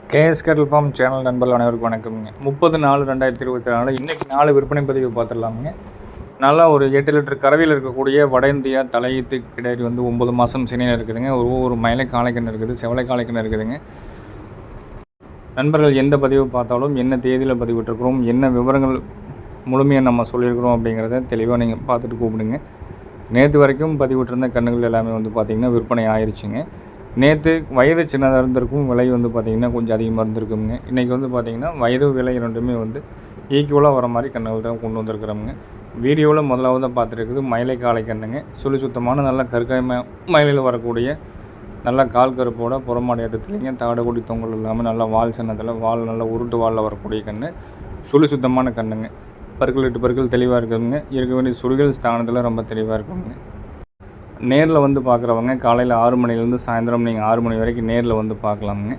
KS கேட்டல் form channel நண்பர்கள் அனைவருக்கும் வணக்கம்ங்க. 30/4/2024 இன்றைக்கி 4 விற்பனை பதிவு பார்த்துடலாமுங்க. நல்லா ஒரு 8 லிட்டர் கறவையில் இருக்கக்கூடிய வட இந்தியா தலையீத்து கிடாரி 9 மாதம் சினையில் இருக்குதுங்க. ஒரு மயிலை காளைக்கன்று இருக்குது, செவலை காளைக்கன்று இருக்குதுங்க. நண்பர்கள் எந்த பதிவு பார்த்தாலும் என்ன தேதியில் பதிவிட்டிருக்கிறோம், என்ன விவரங்கள் முழுமையாக நம்ம சொல்லியிருக்கிறோம் அப்படிங்கிறத தெளிவாக நீங்கள் பார்த்துட்டு கூப்பிடுங்க. நேற்று வரைக்கும் பதிவிட்டிருந்த கன்றுகள் எல்லாமே பார்த்திங்கன்னா விற்பனை ஆயிடுச்சுங்க. நேற்று வயது சின்னதாக இருந்திருக்கும், விலை பார்த்திங்கன்னா கொஞ்சம் அதிகமாக இருந்திருக்குங்க. இன்றைக்கி பார்த்திங்கன்னா வயது விலை ரெண்டுமே ஈக்குவலாக வர மாதிரி கன்றுகள் தான் கொண்டு வந்திருக்கிறோமுங்க. வீடியோவில் முதலாவது பார்த்துருக்குது மயிலை காளை கன்றுங்க. சுத்தமான நல்ல கற்காய் மயிலையில் வரக்கூடிய நல்ல கால் கருப்போட புறமாடி இடத்துலைங்க, தாடகுடி தொங்கல் இல்லாமல் நல்லா வால் சின்னத்தில் நல்ல உருட்டு வாலில் வரக்கூடிய கன்று. சுத்தமான கன்றுங்க. பற்கள் 8 பற்கள் தெளிவாக இருக்குதுங்க. இருக்க வேண்டிய சுழிகள் ஸ்தானத்தில் ரொம்ப தெளிவாக இருக்குங்க. நேரில் பார்க்குறவங்க காலையில் 6 மணிலேருந்து சாயந்தரம் நீங்கள் 6 மணி வரைக்கும் நேரில் பார்க்கலாமுங்க.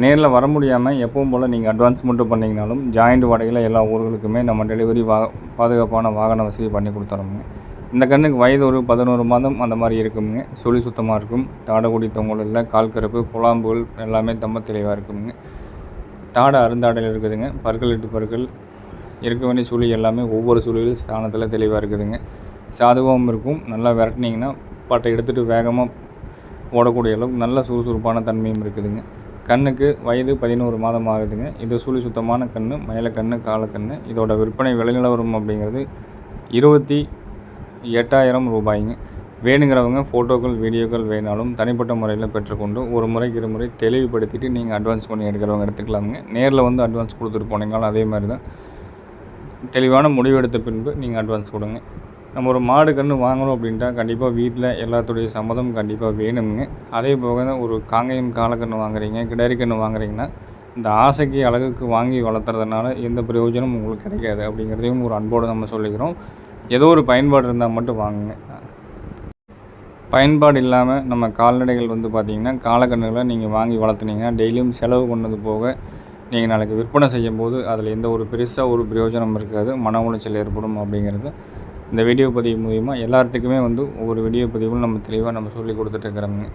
நேரில் வர முடியாமல் எப்பவும் போல் நீங்கள் அட்வான்ஸ் மட்டும் பண்ணிங்கனாலும் ஜாயிண்ட் வாடகையில் எல்லா ஊர்களுக்குமே நம்ம டெலிவரி பாதுகாப்பான வாகன வசதி பண்ணி கொடுத்துறோமுங்க. இந்த கண்ணுக்கு வயது ஒரு 11 மாதம் அந்த மாதிரி இருக்குங்க. சுத்தமாக இருக்கும். தாடகுடி தொங்கல் இல்லை, கால் கருப்பு, குழாம்புகள் எல்லாமே ரொம்ப தெளிவாக இருக்குங்க. தாடை அருந்தாடையில் இருக்குதுங்க. பற்கள் 8 பற்கள் இருக்க வேண்டிய சுழி எல்லாமே ஒவ்வொரு சுழியில் ஸ்தானத்தில் தெளிவாக இருக்குதுங்க. சாதுவாகவும் இருக்கும். நல்லா விரட்டினீங்கன்னா பட்டை எடுத்துகிட்டு வேகமாக ஓடக்கூடிய அளவுக்கு நல்ல சுறுசுறுப்பான தன்மையும் இருக்குதுங்க. கண்ணுக்கு வயது 11 மாதம் ஆகுதுங்க. இது சுத்தமான கன்று, மயிலக்கன்று, காலக்கன்று. இதோட விற்பனை விலை நிலவரம் அப்படிங்கிறது 28,000 ரூபாய்ங்க. வேணுங்கிறவங்க ஃபோட்டோக்கள் வீடியோக்கள் வேணாலும் தனிப்பட்ட முறையில் பெற்றுக்கொண்டு ஒரு முறைக்கு 2 முறை தெளிவுபடுத்திட்டு நீங்கள் அட்வான்ஸ் பண்ணி எடுக்கிறவங்க எடுத்துக்கலாமுங்க. நேரில் அட்வான்ஸ் கொடுத்துட்டு போனீங்கனாலும் அதே மாதிரி தான் தெளிவான முடிவு எடுத்த பின்பு நீங்கள் அட்வான்ஸ் கொடுங்க. நம்ம ஒரு மாடு கன்று வாங்கணும் அப்படின்ட்டா கண்டிப்பாக வீட்டில் எல்லாத்துடைய சம்மதம் கண்டிப்பாக வேணுங்க. அதே போக ஒரு காங்கேயம் காலக்கன்று வாங்குறீங்க, கிடாரி கன்று வாங்குறீங்கன்னா இந்த ஆசைக்கு அழகுக்கு வாங்கி வளர்த்துறதுனால எந்த பிரயோஜனமும் உங்களுக்கு கிடைக்காது அப்படிங்கிறதையும் ஒரு அன்போடு நம்ம சொல்லிக்கிறோம். ஏதோ ஒரு பயன்பாடு இருந்தால் மட்டும் வாங்குங்க. பயன்பாடு இல்லாமல் நம்ம கால்நடைகள் பார்த்திங்கன்னா காலக்கன்றுகளை நீங்கள் வாங்கி வளர்த்துனீங்கன்னா டெய்லியும் செலவு பண்ணது போக நீங்கள் நாளைக்கு விற்பனை செய்யும் போது அதில் எந்த ஒரு பெருசாக ஒரு பிரயோஜனம் இருக்காது, மன உளைச்சல் ஏற்படும் அப்படிங்கிறது இந்த வீடியோ பதிவு மூலிமா எல்லாத்துக்குமே ஒவ்வொரு வீடியோ பதிவும் நம்ம தெளிவாக சொல்லி கொடுத்துட்ருக்குறோங்க.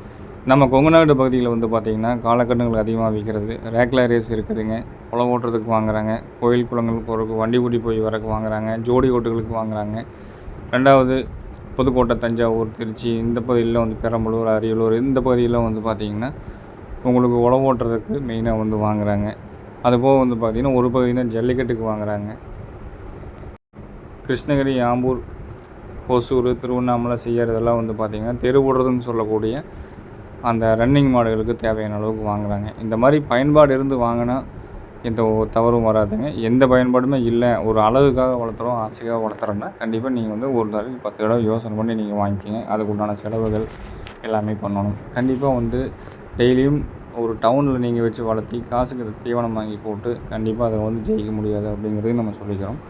நம்ம கொங்குநாடு பகுதியில் பார்த்திங்கன்னா காலக்கன்றுகள் அதிகமாக விற்கிறது. ரேக்லா ரேஸ் இருக்குதுங்க. குளம் ஓட்டுறதுக்கு வாங்குறாங்க, கோயில் குளங்களுக்கு போகிறதுக்கு, வண்டி கூட்டி போய் வரக்கு வாங்குறாங்க, ஜோடி ஓட்டுகளுக்கு வாங்குறாங்க. ரெண்டாவது புதுக்கோட்டை, தஞ்சாவூர், திருச்சி இந்த பகுதியில் பெரம்பலூர், அரியலூர் இந்த பகுதியில் பார்த்திங்கன்னா உங்களுக்கு உழவு ஓட்டுறதுக்கு மெயினாக வாங்குறாங்க. அதுபோக பார்த்திங்கன்னா ஒரு பகுதியில் ஜல்லிக்கட்டுக்கு வாங்குறாங்க. கிருஷ்ணகிரி, ஆம்பூர், ஒசூர், திருவண்ணாமலை செய்கிறதெல்லாம் பார்த்திங்கன்னா தெரு ஓடுறதுன்னு சொல்லக்கூடிய அந்த ரன்னிங் மாடுகளுக்கு தேவையான அளவுக்கு வாங்குறாங்க. இந்த மாதிரி பயன்பாடு இருந்து வாங்கினா எந்த தவறும் வராதுங்க. எந்த பயன்பாடுமே இல்லை, ஒரு அழகுக்காக வளர்த்துறோம், ஆசைக்காக வளர்த்துறோன்னா கண்டிப்பாக நீங்கள் ஒரு தடவைக்கு 10 தடவை யோசனை பண்ணி நீங்கள் வாங்கிக்கிங்க. அதுக்கு உண்டான செலவுகள் எல்லாமே பண்ணணும். கண்டிப்பாக டெய்லியும் ஒரு டவுனில் நீங்கள் வச்சு வளர்த்தி காசுக்கு தீவனம் வாங்கி போட்டு கண்டிப்பாக அதை ஜெயிக்க முடியாது அப்படிங்கிறதையும் நம்ம சொல்லிக்கிறோம்.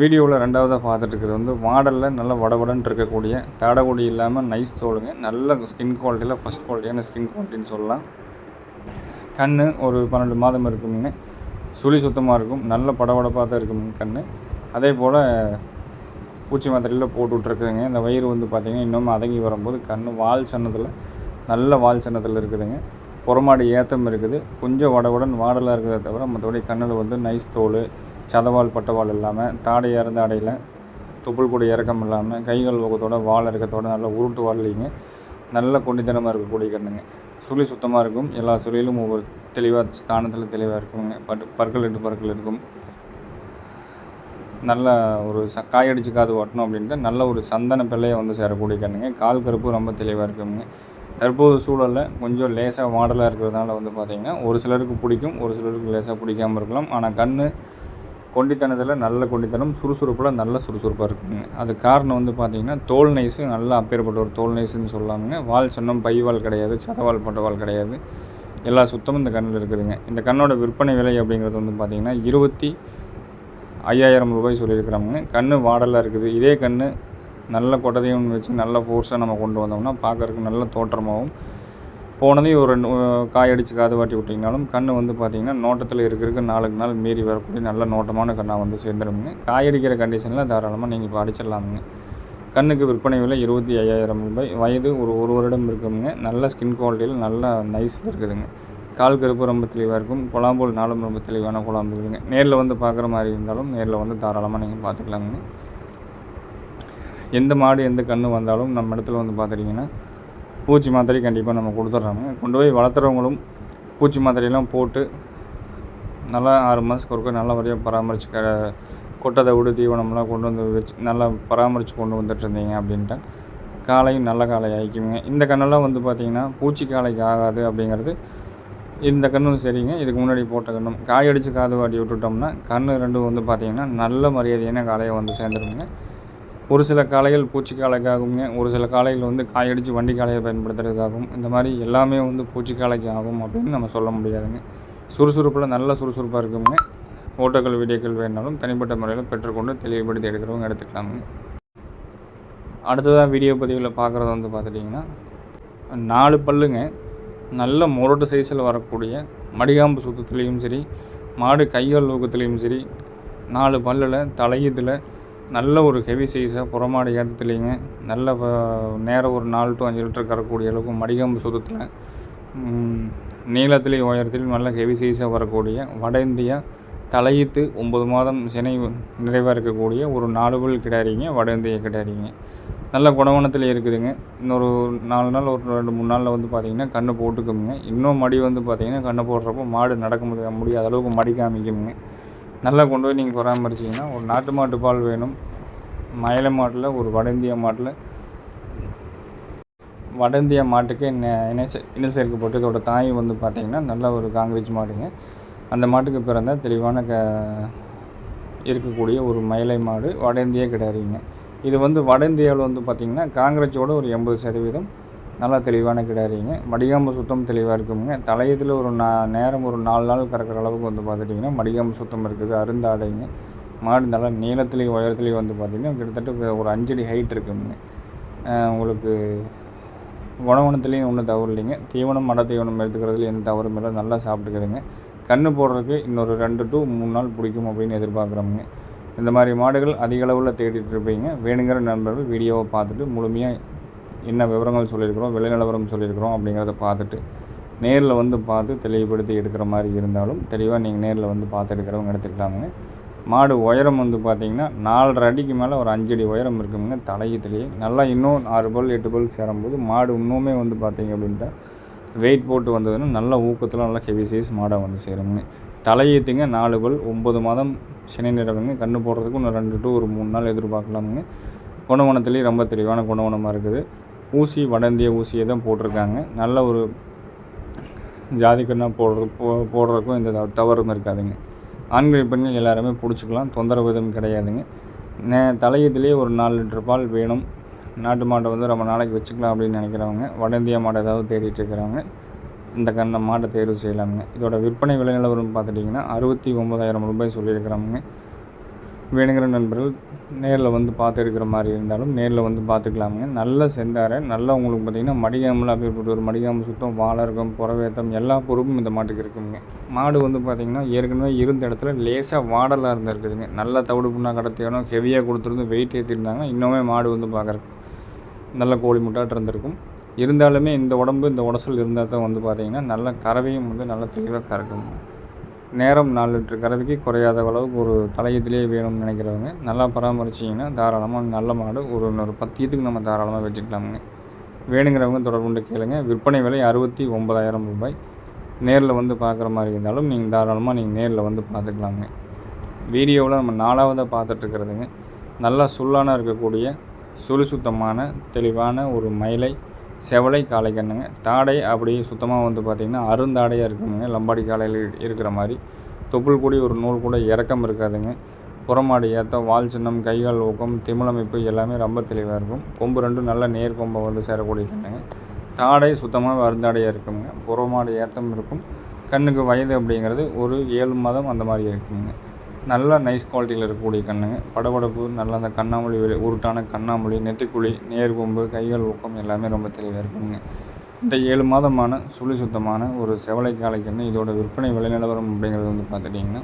வீடியோவில் ரெண்டாவதாக பார்த்துட்டு இருக்கிறது மாடலில் நல்ல வடவடன்னு இருக்கக்கூடிய தாடகுடி இல்லாமல் நைஸ் தோலுங்க. நல்ல ஸ்கின் குவாலிட்டியில் ஃபஸ்ட் குவாலிட்டியான ஸ்கின் குவாலிட்டின்னு சொல்லலாம். கண் ஒரு 12 மாதம் இருக்குங்க. சுத்தமாக இருக்கும். நல்ல படவடப்பாக தான் இருக்குங்க கண். அதே போல் பூச்சி மாத்திரையில் போட்டு விட்ருக்குதுங்க. இந்த வயிறு பார்த்திங்கன்னா இன்னும் அதங்கி வரும்போது கண் வால் சன்னத்தில் நல்ல வால் சன்னத்தில் இருக்குதுங்க. புறமாடி ஏத்தம் இருக்குது. கொஞ்சம் வடவுடன் வாடலாக இருக்கிறத தவிர மற்றபடி கண்ணில் நைஸ் தோல், சதவால் பட்டவால் இல்லாமல், தாடை இறந்த அடையில் துப்புள் கூட இறக்கம் இல்லாமல், கைகள் முகத்தோட வால் இறக்கத்தோட நல்ல உருட்டு வாடலிங்க. நல்ல கொண்டித்தனமாக இருக்கக்கூடிய கண்ணுங்க. சுத்தமாக இருக்கும். எல்லா சுழியிலும் ஒவ்வொரு தெளிவாக ஸ்தானத்தில் தெளிவாக இருக்குங்க. பற்கள் 8 பற்கள் இருக்கும். நல்ல ஒரு காயடிச்சு காது ஓட்டணும் அப்படின்ட்டு நல்ல ஒரு சந்தன பிள்ளையை சேரக்கூடிய கண்ணுங்க. கால் கருப்பு ரொம்ப தெளிவாக இருக்குங்க. தற்போது சூழலில் கொஞ்சம் லேசாக மாடலாக இருக்கிறதுனால பார்த்திங்கன்னா ஒரு சிலருக்கு பிடிக்கும், ஒரு சிலருக்கு லேசாக பிடிக்காமல் இருக்கலாம். ஆனால் கண் கொண்டித்தனத்தில் நல்ல கொண்டித்தனம், சுறுசுறுப்பில் நல்ல சுறுசுறுப்பாக இருக்குங்க. அது காரணம் பார்த்திங்கன்னா தோல் நைஸு நல்லா அப்பேற்பட்ட ஒரு தோல் நைஸுன்னு சொல்லாமுங்க. வால் சொன்னம் பைவால் கிடையாது, சதவால் பட்டவால் கிடையாது. எல்லா சுத்தமும் இந்த கண்ணில் இருக்குதுங்க. இந்த கண்ணோட விற்பனை விலை அப்படிங்கிறது பார்த்திங்கன்னா 25,000 ரூபாய் சொல்லியிருக்கிறாங்க. கண் வாடலாக இருக்குது. இதே கண் நல்ல கொட்டதையும் வச்சு நல்ல ஃபோர்ஸாக நம்ம கொண்டு வந்தோம்னா பார்க்குறதுக்கு நல்ல தோற்றமாகவும் போனதையும் ஒரு காய் அடித்து காது வாட்டி விட்டிங்கனாலும் கண் பார்த்திங்கன்னா நோட்டத்தில் இருக்கிறதுக்கு நாளுக்கு நாள் மீறி வரக்கூடிய நல்ல நோட்டமான கண்ணாக சேர்ந்துருமுங்க. காயடிக்கிற கண்டிஷனில் தாராளமாக நீங்கள் இப்போ அடிச்சிடலாமுங்க. கண்ணுக்கு விற்பனை விலை 25,000 ரூபாய். வயது ஒரு வருடம் இருக்குதுங்க. நல்ல ஸ்கின் குவாலிட்டியில் நல்ல நைஸில் இருக்குதுங்க. கால் கருப்பு ரொம்ப தெளிவாக இருக்கும். குழாம்புல் நாளும் ரொம்ப தெளிவான குழாம்புகளுங்க. நேரில் வந்து பார்க்குற மாதிரி இருந்தாலும் நேரில் வந்து தாராளமாக நீங்கள் பார்த்துக்கலாங்க. எந்த மாடு எந்த கன்று வந்தாலும் நம்ம இடத்துல வந்து பார்த்துட்டிங்கன்னா பூச்சி மாத்திரை கண்டிப்பாக நம்ம கொடுத்துட்றாங்க. கொண்டு போய் வளர்த்துறவங்களும் பூச்சி மாத்திரையெல்லாம் போட்டு நல்லா 6 மாதத்துக்கு ஒருக்க நல்ல வழியாக பராமரித்து கொட்டதை விடு தீவனம்லாம் கொண்டு வந்து வச்சு நல்லா பராமரித்து கொண்டு வந்துட்டு இருந்தீங்க அப்படின்ட்டு காலையும் நல்ல காலை ஆகிக்குங்க. இந்த கண்ணெல்லாம் வந்து பார்த்திங்கன்னா பூச்சி காலைக்கு ஆகாது அப்படிங்கிறது இந்த கண்ணும் சரிங்க. இதுக்கு முன்னாடி போட்ட கண்ணும் காய் அடித்து காது வாட்டி விட்டுட்டோம்னா கன்று ரெண்டும் வந்து பார்த்திங்கன்னா நல்ல மரியாதையான காலையை வந்து சேர்ந்துருங்க. ஒரு சில காளைகள் பூச்சி காளைக்காகுங்க, ஒரு சில காளைகள் வந்து காயடித்து வண்டி காளையை பயன்படுத்துறதுக்காகும். இந்த மாதிரி எல்லாமே வந்து பூச்சி காளைக்கு ஆகும் அப்படின்னு நம்ம சொல்ல முடியாதுங்க. சுறுசுறுப்பில் நல்ல சுறுசுறுப்பாக இருக்குங்க. ஃபோட்டோக்கள் வீடியோக்கள் வேணாலும் தனிப்பட்ட முறையில் பெற்றுக்கொண்டு தெளிவுபடுத்தி எடுக்கிறவங்க எடுத்துக்கலாமுங்க. அடுத்ததாக வீடியோ பதிவில் பார்க்குறது வந்து பார்த்துட்டிங்கன்னா 4 பல்லுங்க, நல்ல முரட்டு சைஸில் வரக்கூடிய மடிகாம்பு சுத்தத்துலேயும் சரி, மாடு கையால் ஊக்கத்துலேயும் சரி, 4 பல்லில் தலையீத்தில் நல்ல ஒரு ஹெவி சைஸாக புறமாடு ஏற்றத்துலேங்க நல்ல நேரம் ஒரு 4 to 5 லிட்டர் கறக்கூடிய அளவுக்கு மடிகாம்பு சுத்தத்தில் நீளத்திலேயும் உயரத்திலையும் நல்ல ஹெவி சைஸாக வரக்கூடிய வட இந்தியா தலையீத்து 9 மாதம் சினை நிறைவாக இருக்கக்கூடிய ஒரு 4 பல் கிடாரிங்க, வட இந்திய கிடாரிங்க. நல்ல குணவனத்தில் இருக்குதுங்க. இன்னொரு 4 நாள் ஒரு 2-3 நாளில் வந்து பார்த்திங்கன்னா கன்று போட்டுக்குங்க. இன்னும் மடி வந்து பார்த்திங்கன்னா கன்று போடுறப்போ மாடு நடக்க முடியாத அளவுக்கு மடி காமிக்குங்க. நல்லா கொண்டு போய் நீங்கள் பராமரிச்சிங்கன்னா ஒரு நாட்டு மாட்டு பால் வேணும். மயிலை மாட்டில் ஒரு வட இந்தியா மாட்டுக்கு இணை சேர்க்கப்பட்டு இதோட தாய் வந்து பார்த்திங்கன்னா நல்ல ஒரு காங்கிரீஜ் மாடுங்க. அந்த மாட்டுக்கு பிறந்த தெளிவான இருக்கக்கூடிய ஒரு மயிலை மாடு வட இந்தியா கிடாரிங்க. இது வந்து வட இந்தியாவில் வந்து பார்த்திங்கன்னா காங்கிரஸோட ஒரு 80% நல்லா தெளிவான கிடாரிங்க. மடிகாம்பு சுத்தம் தெளிவாக இருக்குங்க. தலையத்தில் ஒரு நேரம் ஒரு 4 நாள் கறக்கிற அளவுக்கு வந்து பார்த்துட்டிங்கன்னா மடிகாம்பு சுத்தம் இருக்குது. அருந்தாடைங்க. மாடு நல்லா நீளத்துலேயும் உயரத்துலேயும் வந்து பார்த்திங்கன்னா கிட்டத்தட்ட ஒரு 5 அடி ஹைட் இருக்குங்க. உங்களுக்கு உணவனத்துலேயும் ஒன்றும் தவறு இல்லைங்க. தீவனம் மட தீவனம் எடுத்துக்கிறதுல எந்த தவறும் இல்லை. நல்லா சாப்பிட்டுக்குதுங்க. கன்று போடுறதுக்கு இன்னொரு 2 to 3 நாள் பிடிக்கும் அப்படின்னு எதிர்பார்க்குறோமுங்க. இந்த மாதிரி மாடுகள் அதிக அளவில் தேடிட்டு இருப்பீங்க. வேணுங்கிற நண்பர்கள் வீடியோவை பார்த்துட்டு முழுமையாக என்ன விவரங்கள் சொல்லியிருக்கிறோம், விலை நிலவரம் சொல்லியிருக்கிறோம் அப்படிங்கிறத பார்த்துட்டு நேரில் வந்து பார்த்து தெளிவுபடுத்தி எடுக்கிற மாதிரி இருந்தாலும் தெளிவாக நீங்கள் நேரில் வந்து பார்த்து எடுக்கிறவங்க எடுத்துக்கலாமுங்க. மாடு உயரம் வந்து பார்த்திங்கன்னா 4.5 அடிக்கு மேலே ஒரு 5 அடி உயரம் இருக்குங்க. தலையத்துலேயே நல்லா இன்னும் 6 பல் 8 பல் சேரும்போது மாடு இன்னுமே வந்து பார்த்திங்க அப்படின்ட்டா வெயிட் போட்டு வந்ததுன்னா நல்ல ஊக்கத்தில் நல்லா ஹெவி சைஸ் மாடாக வந்து சேருங்க. தலையீத்துங்க 4 பல் 9 மாதம் சினை நிறவுங்க. கன்று போடுறதுக்கு இன்னும் 2 to 3 நாள் எதிர்பார்க்கலாமுங்க. குணவனத்துலேயும் ரொம்ப தெளிவான குணவனமாக இருக்குது. ஊசி வட இந்திய ஊசியை தான் போட்டிருக்காங்க. நல்ல ஒரு ஜாதி கண்ணா போடுறதுக்கும் எந்த தவறும் இருக்காதுங்க. ஆண்கள் பெண்கள் எல்லாருமே பிடிச்சிக்கலாம். தொந்தரவு எதுவும் கிடையாதுங்க. தலையத்திலே ஒரு 4 லிட்டர் பால் வேணும். நாட்டு மாட்டை வந்து ரொம்ப நாளைக்கு வச்சுக்கலாம் அப்படின்னு நினைக்கிறவங்க, வட இந்தியா மாடை ஏதாவது தேடிட்டு இருக்கிறவங்க இந்த மாட்டை தேர்வு செய்யலாமுங்க. இதோட விற்பனை விலை நிலவரம் பார்த்துட்டிங்கன்னா 69,000 ரூபாய் சொல்லியிருக்கிறாங்க. வேணுங்கிற நண்பர்கள் நேரில் வந்து பார்த்து எடுக்கிற மாதிரி இருந்தாலும் நேரில் வந்து பார்த்துக்கலாமுங்க. நல்ல செந்தாரை நல்லா உங்களுக்கு பார்த்திங்கன்னா மடிகாம்பில் அப்படிப்பட்ட ஒரு மடிகாம்பு சுத்தம், வாழர்க்கம், புறவேத்தம் எல்லா பொறுப்பும் இந்த மாட்டுக்கு இருக்குதுங்க. மாடு வந்து பார்த்திங்கன்னா ஏற்கனவே இருந்த இடத்துல லேசாக வாடலாக இருந்துருக்குதுங்க. நல்லா தவிடு புண்ணா கடத்தியானோ ஹெவியாக கொடுத்துருந்து வெயிட் ஏற்றிருந்தாங்க. இன்னுமே மாடு வந்து பார்க்குறக்கு நல்ல கோழி முட்டாட்டு இருந்திருக்கும். இருந்தாலுமே இந்த உடம்பு இந்த உடசல் இருந்தால் தான் வந்து பார்த்திங்கன்னா நல்ல கறவையும் வந்து நல்லா தெளிவாக கறக்குங்க. நேரம் 4 லிட்டர் கறவைக்கு குறையாத அளவுக்கு ஒரு தலையத்திலே வேணும்னு நினைக்கிறவங்க நல்லா பராமரிச்சிங்கன்னா தாராளமாக நல்ல மாடு இன்னொரு 10 ஈத்துக்கு நம்ம தாராளமாக வச்சுக்கலாமுங்க. வேணுங்கிறவங்க தொடர்புண்டு கேளுங்க. விற்பனை விலை 69,000 ரூபாய். நேரில் வந்து பார்க்குற மாதிரி இருந்தாலும் நீங்கள் தாராளமாக நேரில் வந்து பார்த்துக்கலாமுங்க. வீடியோவில் நம்ம 4ஆவதாக பார்த்துட்ருக்கிறதுங்க நல்லா சுள்ளான இருக்கக்கூடிய சுழி சுத்தமான தெளிவான ஒரு மயிலை செவலை காளை கண்ணுங்க. தாடை அப்படியே சுத்தமாக வந்து பார்த்திங்கன்னா அருந்தாடையாக இருக்குங்க. லம்பாடி காலையில் இருக்கிற மாதிரி தொப்புள் கூடி ஒரு நூல் கூட இறக்கம் இருக்காதுங்க. புறமாடு ஏற்ற வால் சின்னம், கைகால் ஊக்கம், திமிழமைப்பு எல்லாமே ரொம்ப தெளிவாக இருக்கும். கொம்பு 2 நல்ல நேர் கொம்பை வந்து சேரக்கூடிய கண்ணுங்க. தாடை சுத்தமாக அருந்தாடையாக இருக்குங்க. புறமாடு ஏற்றம் இருக்கும். கண்ணுக்கு வயது அப்படிங்கிறது ஒரு 7 மாதம் அந்த மாதிரி இருக்குங்க. நல்ல நைஸ் குவாலிட்டியில் இருக்கக்கூடிய கண்ணுங்க. படபடப்பு நல்லா அந்த கண்ணாமொழி உருட்டான கண்ணாமொழி, நெத்திக்குழி, நேர்கொம்பு, கைகள் ஊக்கம் எல்லாமே ரொம்ப தெளிவாக இருக்குங்க. இந்த 7 மாதமான சுழி சுத்தமான ஒரு செவலை காளை கன்று இதோட விற்பனை விலை நிலவரம் அப்படிங்கிறது வந்து பார்த்துட்டிங்கன்னா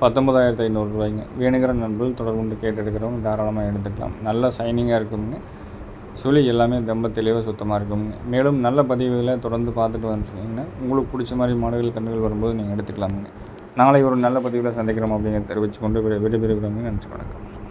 19,500 ரூபாய்ங்க. வேணுங்கிற நண்பர்கள் தொடர்பு கேட்டு எடுக்கிறவங்க தாராளமாக எடுத்துக்கலாம். நல்ல சைனிங்காக இருக்குங்க. சுழி எல்லாமே ரொம்ப தெளிவாக சுத்தமாக இருக்குங்க. மேலும் நல்ல பதிவுகளை தொடர்ந்து பார்த்துட்டு வந்துட்டீங்கன்னா உங்களுக்கு பிடிச்ச மாதிரி மாடுகள் கன்றுகள் வரும்போது நீங்கள் எடுத்துக்கலாமுங்க. நாளை ஒரு நல்ல பதிவில் சந்திக்கிறோம் அப்படிங்கிறத தெரிவித்துக்கொண்டு விடைபெறுகிறோங்க. நன்றி, வணக்கம்.